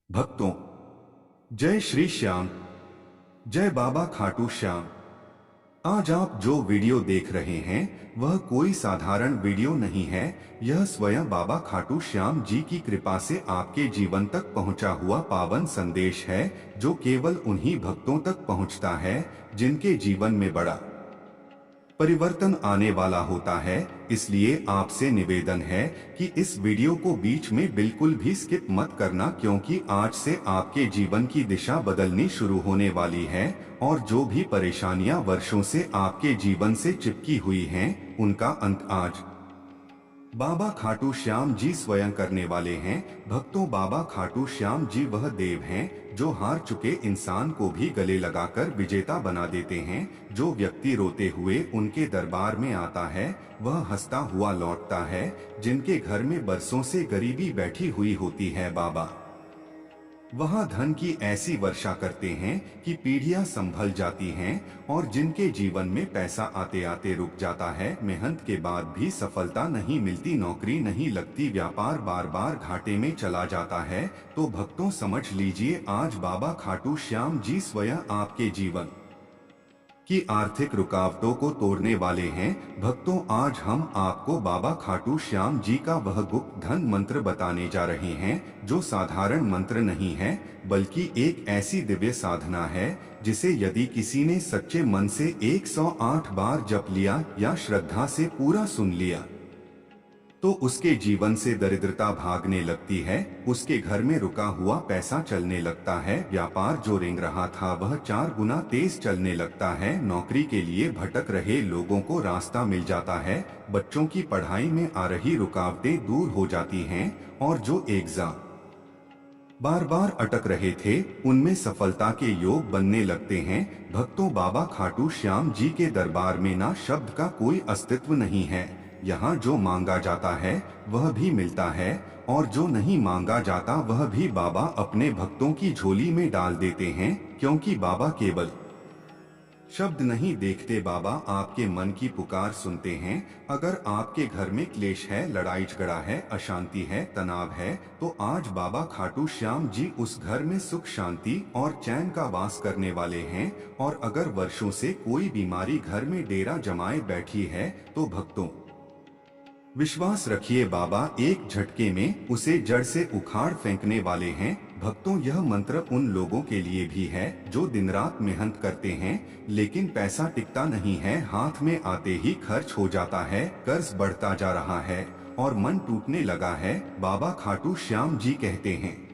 भक्तों, जय श्री श्याम, जय बाबा खाटू श्याम। आज आप जो वीडियो देख रहे हैं वह कोई साधारण वीडियो नहीं है। यह स्वयं बाबा खाटू श्याम जी की कृपा से आपके जीवन तक पहुंचा हुआ पावन संदेश है, जो केवल उन्हीं भक्तों तक पहुंचता है जिनके जीवन में बड़ा परिवर्तन आने वाला होता है। इसलिए आपसे निवेदन है कि इस वीडियो को बीच में बिल्कुल भी स्किप मत करना, क्योंकि आज से आपके जीवन की दिशा बदलनी शुरू होने वाली है और जो भी परेशानियां वर्षों से आपके जीवन से चिपकी हुई हैं, उनका अंत आज बाबा खाटू श्याम जी स्वयं करने वाले हैं। भक्तों, बाबा खाटू श्याम जी वह देव हैं जो हार चुके इंसान को भी गले लगाकर विजेता बना देते हैं। जो व्यक्ति रोते हुए उनके दरबार में आता है वह हंसता हुआ लौटता है। जिनके घर में बरसों से गरीबी बैठी हुई होती है, बाबा वहां धन की ऐसी वर्षा करते हैं कि पीढ़ियां संभल जाती हैं। और जिनके जीवन में पैसा आते आते रुक जाता है, मेहनत के बाद भी सफलता नहीं मिलती, नौकरी नहीं लगती, व्यापार बार बार घाटे में चला जाता है, तो भक्तों समझ लीजिए, आज बाबा खाटू श्याम जी स्वयं आपके जीवन की आर्थिक रुकावटों को तोड़ने वाले हैं। भक्तों, आज हम आपको बाबा खाटू श्याम जी का वह गुप्त धन मंत्र बताने जा रहे हैं, जो साधारण मंत्र नहीं है, बल्कि एक ऐसी दिव्य साधना है जिसे यदि किसी ने सच्चे मन से 108 बार जप लिया या श्रद्धा से पूरा सुन लिया तो उसके जीवन से दरिद्रता भागने लगती है। उसके घर में रुका हुआ पैसा चलने लगता है। व्यापार जो रेंग रहा था वह 4 गुना तेज चलने लगता है। नौकरी के लिए भटक रहे लोगों को रास्ता मिल जाता है। बच्चों की पढ़ाई में आ रही रुकावटें दूर हो जाती हैं और जो एग्जाम बार बार अटक रहे थे उनमें सफलता के योग बनने लगते हैं। भक्तों, बाबा खाटू श्याम जी के दरबार में ना शब्द का कोई अस्तित्व नहीं है। यहाँ जो मांगा जाता है वह भी मिलता है और जो नहीं मांगा जाता वह भी बाबा अपने भक्तों की झोली में डाल देते हैं, क्योंकि बाबा केवल शब्द नहीं देखते, बाबा आपके मन की पुकार सुनते हैं। अगर आपके घर में क्लेश है, लड़ाई झगड़ा है, अशांति है, तनाव है, तो आज बाबा खाटू श्याम जी उस घर में सुख शांति और चैन का वास करने वाले हैं। और अगर वर्षों से कोई बीमारी घर में डेरा जमाए बैठी है, तो भक्तों विश्वास रखिए, बाबा एक झटके में उसे जड़ से उखाड़ फेंकने वाले हैं। भक्तों, यह मंत्र उन लोगों के लिए भी है जो दिन रात मेहनत करते हैं लेकिन पैसा टिकता नहीं है, हाथ में आते ही खर्च हो जाता है, कर्ज बढ़ता जा रहा है और मन टूटने लगा है। बाबा खाटू श्याम जी कहते हैं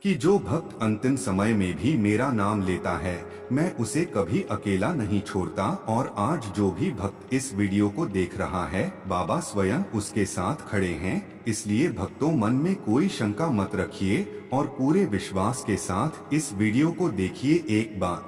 कि जो भक्त अंतिम समय में भी मेरा नाम लेता है, मैं उसे कभी अकेला नहीं छोड़ता। और आज जो भी भक्त इस वीडियो को देख रहा है, बाबा स्वयं उसके साथ खड़े हैं। इसलिए भक्तों, मन में कोई शंका मत रखिए और पूरे विश्वास के साथ इस वीडियो को देखिए। एक बार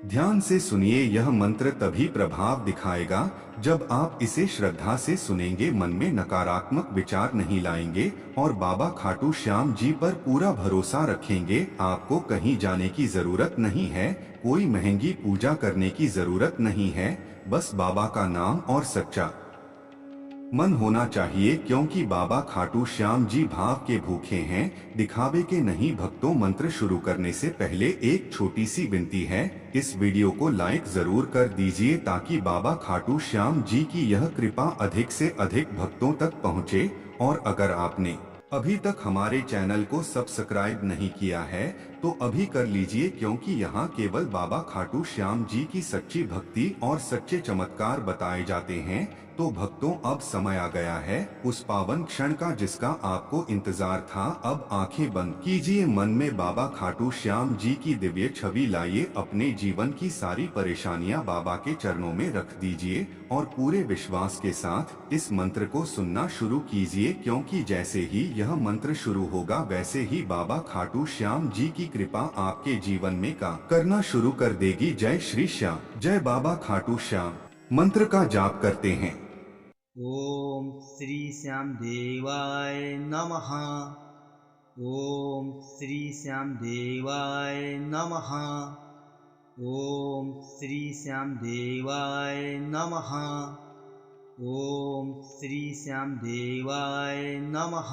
ध्यान से सुनिए, यह मंत्र तभी प्रभाव दिखाएगा जब आप इसे श्रद्धा से सुनेंगे, मन में नकारात्मक विचार नहीं लाएंगे और बाबा खाटू श्याम जी पर पूरा भरोसा रखेंगे। आपको कहीं जाने की जरूरत नहीं है, कोई महंगी पूजा करने की जरूरत नहीं है, बस बाबा का नाम और सच्चा मन होना चाहिए, क्योंकि बाबा खाटू श्याम जी भाव के भूखे हैं, दिखावे के नहीं। भक्तों, मंत्र शुरू करने से पहले एक छोटी सी विनती है, इस वीडियो को लाइक जरूर कर दीजिए ताकि बाबा खाटू श्याम जी की यह कृपा अधिक से अधिक भक्तों तक पहुंचे। और अगर आपने अभी तक हमारे चैनल को सब्सक्राइब नहीं किया है तो अभी कर लीजिए, क्योंकि यहाँ केवल बाबा खाटू श्याम जी की सच्ची भक्ति और सच्चे चमत्कार बताए जाते हैं। तो भक्तों, अब समय आ गया है उस पावन क्षण का जिसका आपको इंतजार था। अब आंखें बंद कीजिए, मन में बाबा खाटू श्याम जी की दिव्य छवि लाइए, अपने जीवन की सारी परेशानियां बाबा के चरणों में रख दीजिए और पूरे विश्वास के साथ इस मंत्र को सुनना शुरू कीजिए, क्योंकि जैसे ही यह मंत्र शुरू होगा वैसे ही बाबा खाटू श्याम जी की कृपा आपके जीवन में काम करना शुरू कर देगी। जय श्री श्याम, जय बाबा खाटू श्याम। मंत्र का जाप करते हैं। ओम श्री श्याम देवाय नमः। ओम श्री श्याम देवाय नमः। ओम श्री श्याम देवाय नमः। ओम श्री श्याम देवाय नमः।